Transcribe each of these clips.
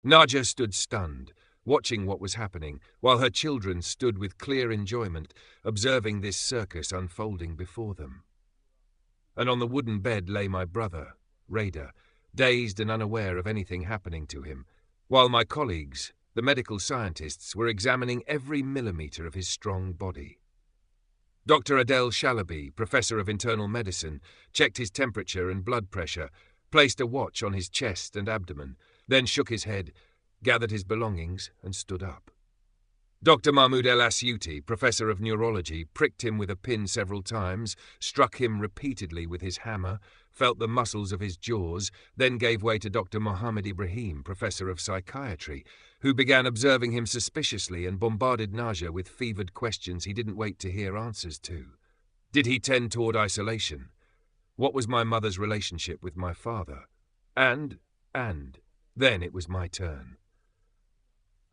Nadia stood stunned, watching what was happening, while her children stood with clear enjoyment, observing this circus unfolding before them. And on the wooden bed lay my brother, Raider, dazed and unaware of anything happening to him, while my colleagues, the medical scientists, were examining every millimetre of his strong body. Dr. Adel Shalaby, professor of internal medicine, checked his temperature and blood pressure, placed a watch on his chest and abdomen, then shook his head, gathered his belongings, and stood up. Dr. Mahmoud El Asyuti, professor of neurology, pricked him with a pin several times, struck him repeatedly with his hammer, felt the muscles of his jaws, then gave way to Dr. Mohammed Ibrahim, professor of psychiatry, who began observing him suspiciously and bombarded Naja with fevered questions he didn't wait to hear answers to. Did he tend toward isolation? What was my mother's relationship with my father? And then it was my turn.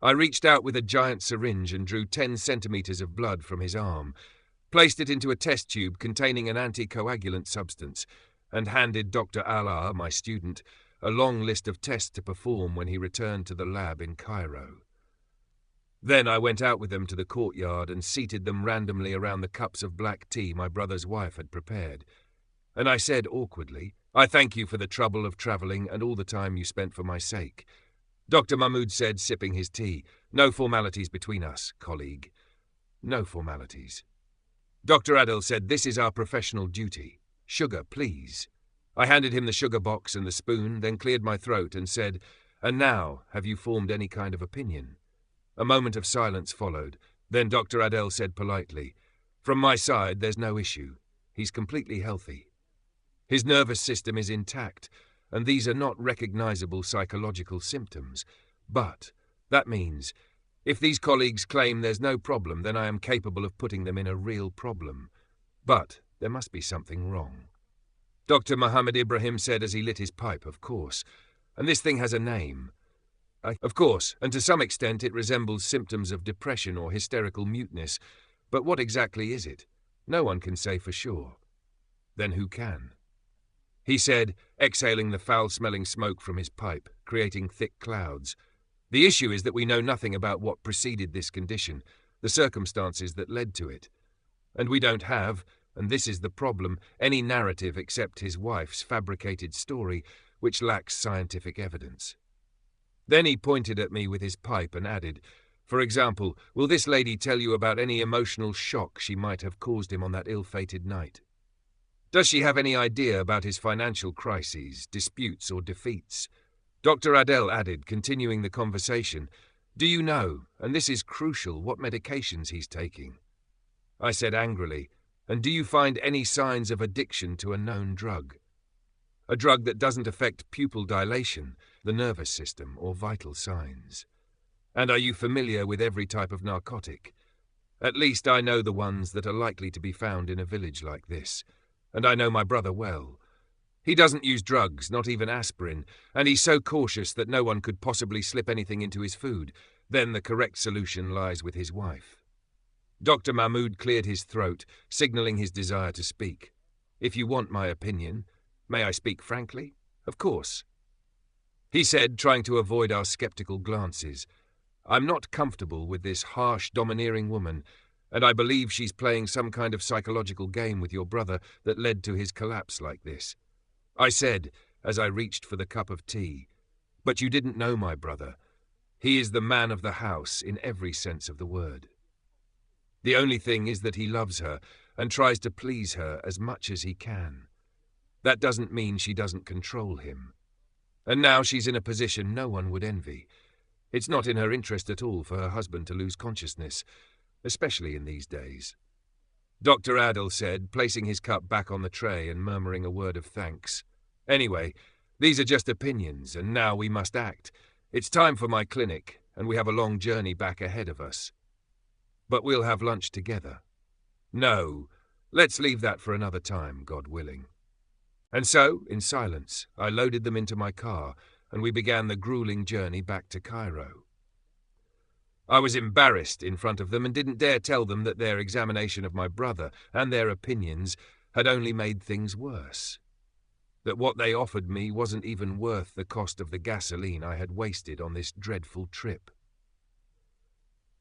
I reached out with a giant syringe and drew 10 centimeters of blood from his arm, placed it into a test tube containing an anticoagulant substance, and handed Dr. Allah, my student, a long list of tests to perform when he returned to the lab in Cairo. Then I went out with them to the courtyard and seated them randomly around the cups of black tea my brother's wife had prepared. And I said awkwardly, "I thank you for the trouble of travelling and all the time you spent for my sake." Dr. Mahmoud said, sipping his tea, "No formalities between us, colleague. No formalities." Dr. Adel said, "This is our professional duty. Sugar, please." I handed him the sugar box and the spoon, then cleared my throat and said, "And now, have you formed any kind of opinion?" A moment of silence followed. Then Dr. Adel said politely, "From my side, there's no issue. He's completely healthy. His nervous system is intact, and these are not recognizable psychological symptoms. But that means, if these colleagues claim there's no problem, then I am capable of putting them in a real problem. But there must be something wrong." Dr. Mohammed Ibrahim said as he lit his pipe, "Of course. And this thing has a name." "Of course, and to some extent it resembles symptoms of depression or hysterical muteness. But what exactly is it? No one can say for sure." "Then who can?" He said, exhaling the foul-smelling smoke from his pipe, creating thick clouds. "The issue is that we know nothing about what preceded this condition, the circumstances that led to it. And we don't have, and this is the problem, any narrative except his wife's fabricated story, which lacks scientific evidence." Then he pointed at me with his pipe and added, "For example, will this lady tell you about any emotional shock she might have caused him on that ill-fated night? Does she have any idea about his financial crises, disputes, or defeats?" Dr. Adel added, continuing the conversation, "Do you know, and this is crucial, what medications he's taking?" I said angrily, "And do you find any signs of addiction to a known drug? A drug that doesn't affect pupil dilation, the nervous system, or vital signs? And are you familiar with every type of narcotic? At least I know the ones that are likely to be found in a village like this. And I know my brother well. He doesn't use drugs, not even aspirin, and he's so cautious that no one could possibly slip anything into his food. Then the correct solution lies with his wife." Dr. Mahmoud cleared his throat, signaling his desire to speak. "If you want my opinion, may I speak frankly?" "Of course." He said, trying to avoid our skeptical glances, "I'm not comfortable with this harsh, domineering woman, and I believe she's playing some kind of psychological game with your brother that led to his collapse like this." I said, as I reached for the cup of tea, "But you didn't know my brother. He is the man of the house in every sense of the word. The only thing is that he loves her and tries to please her as much as he can. That doesn't mean she doesn't control him. And now she's in a position no one would envy. It's not in her interest at all for her husband to lose consciousness, especially in these days." Dr. Adel said, placing his cup back on the tray and murmuring a word of thanks, "Anyway, these are just opinions, and now we must act. It's time for my clinic, and we have a long journey back ahead of us. But we'll have lunch together." "No, let's leave that for another time, God willing." And so, in silence, I loaded them into my car, and we began the grueling journey back to Cairo. I was embarrassed in front of them and didn't dare tell them that their examination of my brother and their opinions had only made things worse. that what they offered me wasn't even worth the cost of the gasoline I had wasted on this dreadful trip.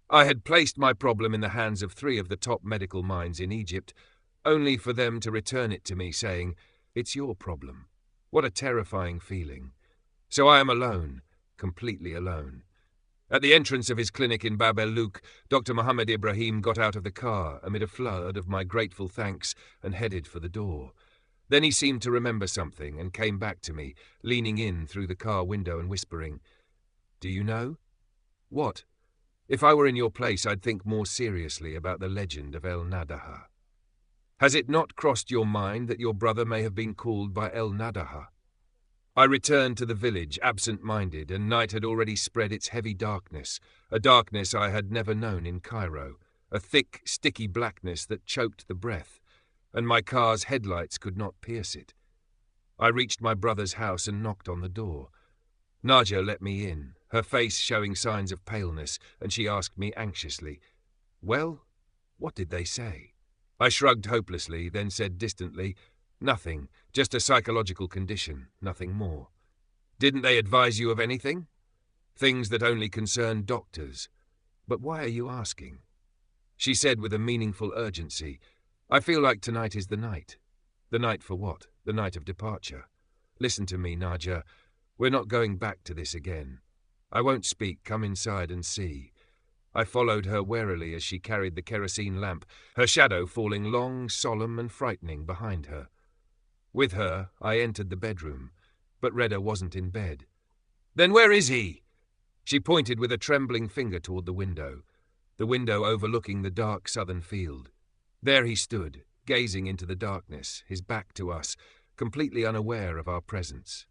I had placed my problem in the hands of 3 of the top medical minds in Egypt, only for them to return it to me saying, "It's your problem." What a terrifying feeling. So I am alone, completely alone. At the entrance of his clinic in Bab el-Luke, Dr. Mohammed Ibrahim got out of the car amid a flood of my grateful thanks and headed for the door. Then he seemed to remember something and came back to me, leaning in through the car window and whispering, "Do you know?" "What?" "If I were in your place, I'd think more seriously about the legend of El-Naddaha. Has it not crossed your mind that your brother may have been called by El-Naddaha?" I returned to the village, absent-minded, and night had already spread its heavy darkness, a darkness I had never known in Cairo, a thick, sticky blackness that choked the breath, and my car's headlights could not pierce it. I reached my brother's house and knocked on the door. Nadia let me in, her face showing signs of paleness, and she asked me anxiously, "Well, what did they say?" I shrugged hopelessly, then said distantly, "Nothing, just a psychological condition, nothing more." "Didn't they advise you of anything?" "Things that only concern doctors." "But why are you asking?" She said with a meaningful urgency, "I feel like tonight is the night." "The night for what?" "The night of departure. Listen to me, Nadia. We're not going back to this again. I won't speak, come inside and see." I followed her warily as she carried the kerosene lamp, her shadow falling long, solemn and frightening behind her. With her, I entered the bedroom, but Reda wasn't in bed. "Then where is he?" She pointed with a trembling finger toward the window overlooking the dark southern field. There he stood, gazing into the darkness, his back to us, completely unaware of our presence.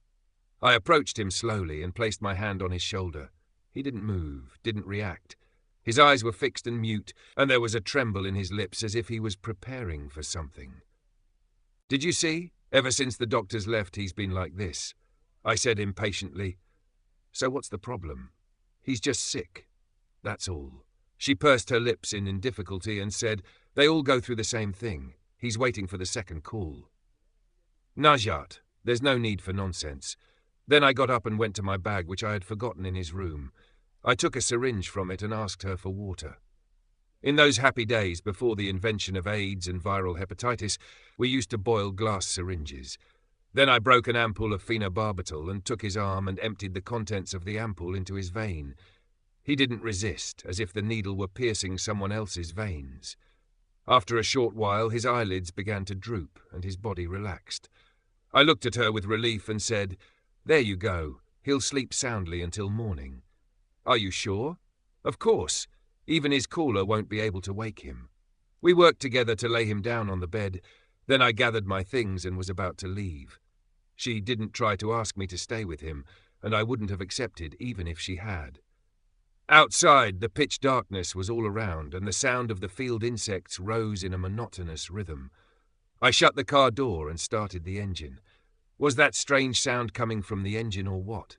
I approached him slowly and placed my hand on his shoulder. He didn't move, didn't react. His eyes were fixed and mute, and there was a tremble in his lips as if he was preparing for something. "Did you see? Ever since the doctors left, he's been like this," I said impatiently. "So what's the problem?" "He's just sick. That's all." She pursed her lips in difficulty and said, "They all go through the same thing. He's waiting for the second call." "Najat, there's no need for nonsense." Then I got up and went to my bag, which I had forgotten in his room. I took a syringe from it and asked her for water. In those happy days before the invention of AIDS and viral hepatitis, we used to boil glass syringes. Then I broke an ampoule of phenobarbital and took his arm and emptied the contents of the ampoule into his vein. He didn't resist, as if the needle were piercing someone else's veins. After a short while, his eyelids began to droop and his body relaxed. I looked at her with relief and said, "There you go. He'll sleep soundly until morning." "Are you sure?" "Of course. Even his caller won't be able to wake him." We worked together to lay him down on the bed. Then I gathered my things and was about to leave. She didn't try to ask me to stay with him, and I wouldn't have accepted even if she had. Outside, the pitch darkness was all around, and the sound of the field insects rose in a monotonous rhythm. I shut the car door and started the engine. Was that strange sound coming from the engine or what?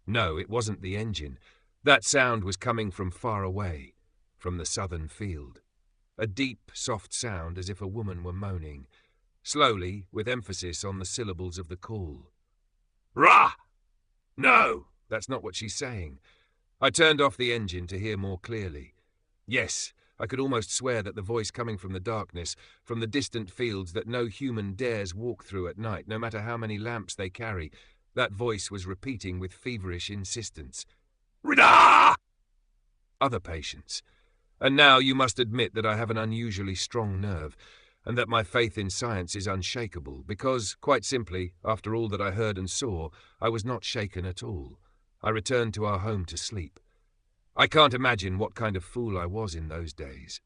No, it wasn't the engine. That sound was coming from far away, from the southern field. A deep, soft sound as if a woman were moaning, slowly, with emphasis on the syllables of the call. "Rah! No, that's not what she's saying." I turned off the engine to hear more clearly. Yes, I could almost swear that the voice coming from the darkness, from the distant fields that no human dares walk through at night, no matter how many lamps they carry, that voice was repeating with feverish insistence, "Rida!" Other patients. And now you must admit that I have an unusually strong nerve, and that my faith in science is unshakable, because, quite simply, after all that I heard and saw, I was not shaken at all. I returned to our home to sleep. I can't imagine what kind of fool I was in those days.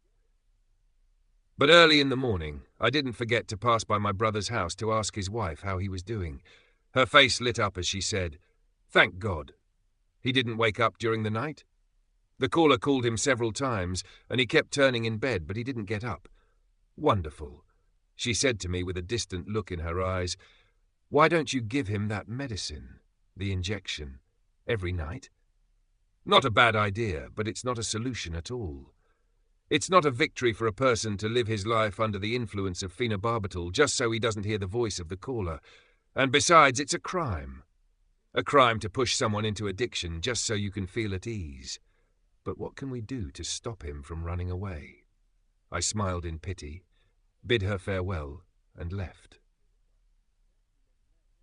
But early in the morning, I didn't forget to pass by my brother's house to ask his wife how he was doing. Her face lit up as she said, "Thank God." He didn't wake up during the night? The caller called him several times, and he kept turning in bed, but he didn't get up. Wonderful. She said to me with a distant look in her eyes, "Why don't you give him that medicine, the injection, every night?" Not a bad idea, but it's not a solution at all. It's not a victory for a person to live his life under the influence of phenobarbital just so he doesn't hear the voice of the caller. And besides, it's a crime. A crime to push someone into addiction just so you can feel at ease. But what can we do to stop him from running away? I smiled in pity, bid her farewell, and left.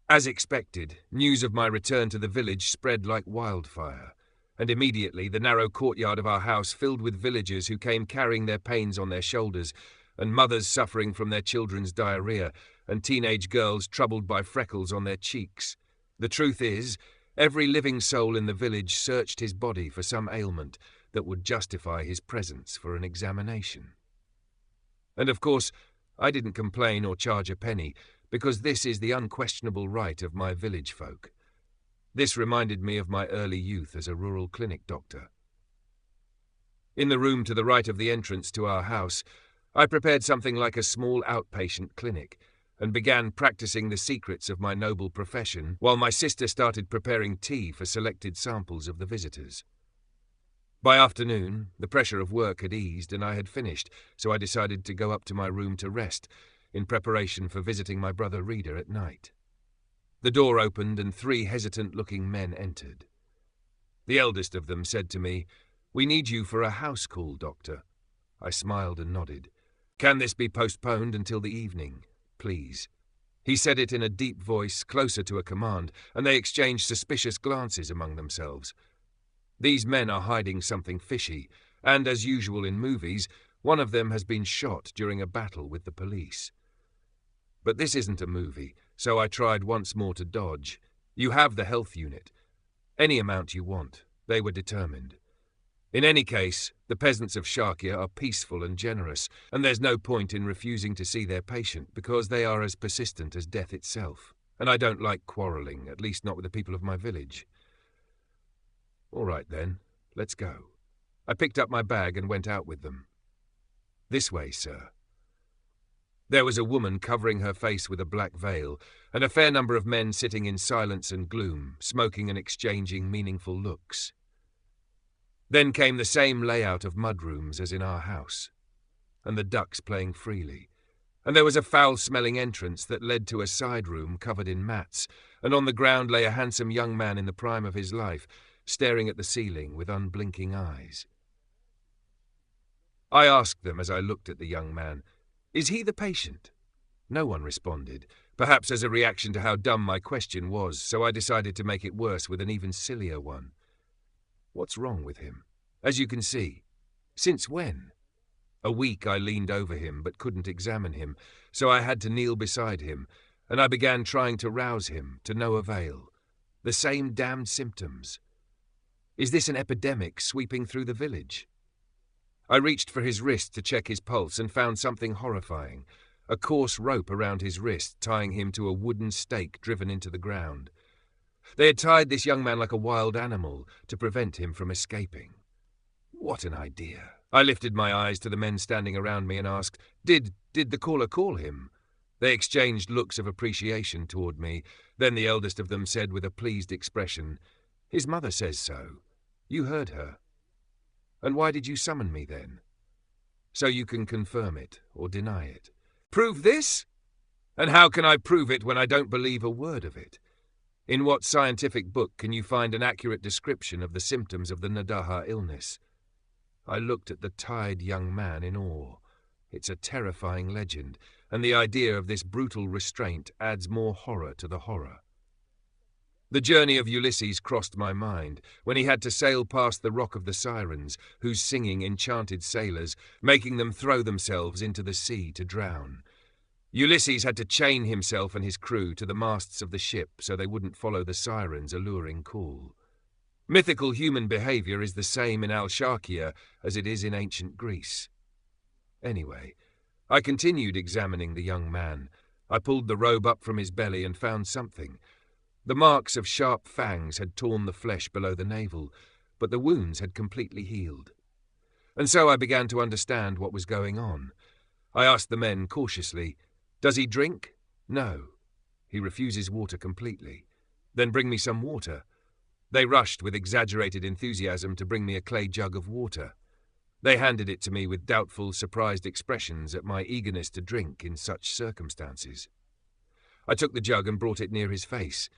As expected, news of my return to the village spread like wildfire, and immediately the narrow courtyard of our house filled with villagers who came carrying their pains on their shoulders, and mothers suffering from their children's diarrhea, and teenage girls troubled by freckles on their cheeks. The truth is, every living soul in the village searched his body for some ailment that would justify his presence for an examination. And of course, I didn't complain or charge a penny, because this is the unquestionable right of my village folk. This reminded me of my early youth as a rural clinic doctor. In the room to the right of the entrance to our house, I prepared something like a small outpatient clinic, and began practicing the secrets of my noble profession, while my sister started preparing tea for selected samples of the visitors. By afternoon, the pressure of work had eased and I had finished, so I decided to go up to my room to rest, in preparation for visiting my brother Reader at night. The door opened and 3 hesitant-looking men entered. The eldest of them said to me, "We need you for a house call, Doctor." I smiled and nodded. "Can this be postponed until the evening, please?" He said it in a deep voice, closer to a command, and they exchanged suspicious glances among themselves. These men are hiding something fishy, and as usual in movies, one of them has been shot during a battle with the police. But this isn't a movie, so I tried once more to dodge. "You have the health unit. Any amount you want." They were determined. In any case, the peasants of Sharkia are peaceful and generous, and there's no point in refusing to see their patient because they are as persistent as death itself, and I don't like quarrelling, at least not with the people of my village. All right then, let's go. I picked up my bag and went out with them. "This way, sir." There was a woman covering her face with a black veil, and a fair number of men sitting in silence and gloom, smoking and exchanging meaningful looks. Then came the same layout of mudrooms as in our house, and the ducks playing freely, and there was a foul-smelling entrance that led to a side room covered in mats, and on the ground lay a handsome young man in the prime of his life, staring at the ceiling with unblinking eyes. I asked them as I looked at the young man, "Is he the patient?" No one responded, perhaps as a reaction to how dumb my question was, so I decided to make it worse with an even sillier one. "What's wrong with him? As you can see." "Since when?" A week I leaned over him but couldn't examine him, so I had to kneel beside him, and I began trying to rouse him, to no avail. The same damned symptoms. Is this an epidemic sweeping through the village? I reached for his wrist to check his pulse and found something horrifying, a coarse rope around his wrist tying him to a wooden stake driven into the ground. They had tied this young man like a wild animal to prevent him from escaping. What an idea. I lifted my eyes to the men standing around me and asked, Did the caller call him?" They exchanged looks of appreciation toward me. Then the eldest of them said with a pleased expression, "His mother says so. You heard her." "And why did you summon me then?" "So you can confirm it or deny it." "Prove this? And how can I prove it when I don't believe a word of it? In what scientific book can you find an accurate description of the symptoms of the Naddaha illness?" I looked at the tired young man in awe. It's a terrifying legend, and the idea of this brutal restraint adds more horror to the horror. The journey of Ulysses crossed my mind, when he had to sail past the Rock of the Sirens, whose singing enchanted sailors, making them throw themselves into the sea to drown. Ulysses had to chain himself and his crew to the masts of the ship so they wouldn't follow the sirens' alluring call. Mythical human behavior is the same in Al-Sharkia as it is in ancient Greece. Anyway, I continued examining the young man. I pulled the robe up from his belly and found something. The marks of sharp fangs had torn the flesh below the navel, but the wounds had completely healed. And so I began to understand what was going on. I asked the men cautiously, "Does he drink?" "No. He refuses water completely." "Then bring me some water." They rushed with exaggerated enthusiasm to bring me a clay jug of water. They handed it to me with doubtful, surprised expressions at my eagerness to drink in such circumstances. I took the jug and brought it near his face.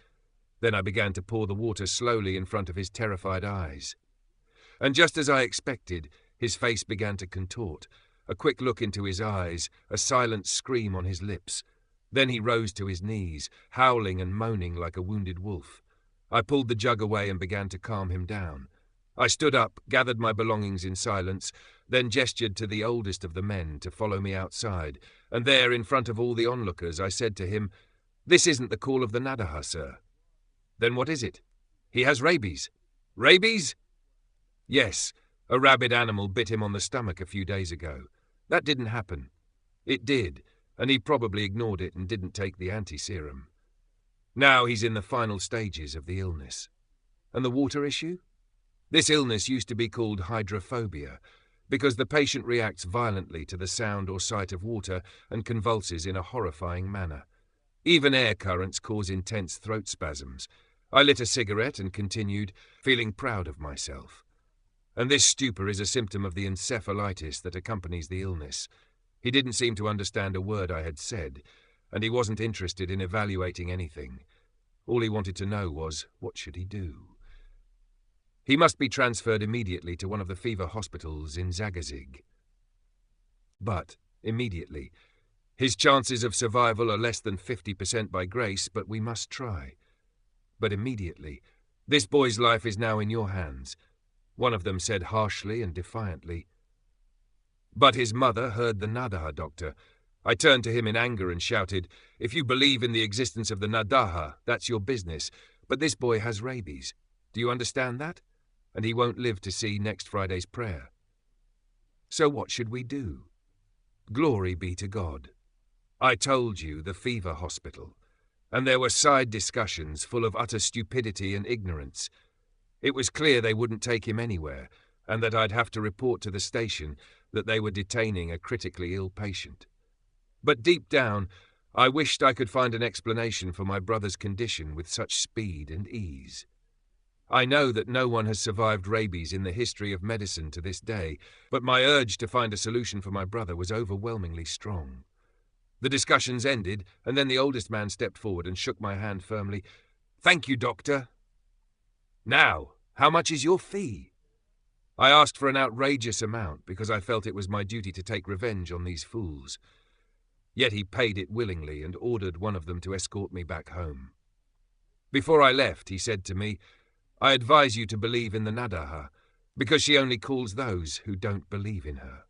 Then I began to pour the water slowly in front of his terrified eyes. And just as I expected, his face began to contort, a quick look into his eyes, a silent scream on his lips. Then he rose to his knees, howling and moaning like a wounded wolf. I pulled the jug away and began to calm him down. I stood up, gathered my belongings in silence, then gestured to the oldest of the men to follow me outside, and there, in front of all the onlookers, I said to him, "This isn't the call of the Naddaha, sir." "Then what is it?" "He has rabies." "Rabies?" "Yes, a rabid animal bit him on the stomach a few days ago. That didn't happen." "It did, and he probably ignored it and didn't take the anti-serum. Now he's in the final stages of the illness." "And the water issue?" "This illness used to be called hydrophobia, because the patient reacts violently to the sound or sight of water and convulses in a horrifying manner. Even air currents cause intense throat spasms." I lit a cigarette and continued, feeling proud of myself. "And this stupor is a symptom of the encephalitis that accompanies the illness." He didn't seem to understand a word I had said, and he wasn't interested in evaluating anything. All he wanted to know was, what should he do? "He must be transferred immediately to one of the fever hospitals in Zagazig." "But, immediately. His chances of survival are less than 50% by grace, but we must try. But immediately. This boy's life is now in your hands," one of them said harshly and defiantly. But his mother heard the Naddaha doctor. I turned to him in anger and shouted, "If you believe in the existence of the Naddaha, that's your business, but this boy has rabies. Do you understand that? And he won't live to see next Friday's prayer. So what should we do? Glory be to God. I told you, the fever hospital. And there were side discussions full of utter stupidity and ignorance. It was clear they wouldn't take him anywhere, and that I'd have to report to the station that they were detaining a critically ill patient. But deep down, I wished I could find an explanation for my brother's condition with such speed and ease. I know that no one has survived rabies in the history of medicine to this day, but my urge to find a solution for my brother was overwhelmingly strong. The discussions ended, and then the oldest man stepped forward and shook my hand firmly. "Thank you, doctor." "Now, how much is your fee?" I asked for an outrageous amount because I felt it was my duty to take revenge on these fools. Yet he paid it willingly and ordered one of them to escort me back home. Before I left, he said to me, "I advise you to believe in the Naddaha, because she only calls those who don't believe in her."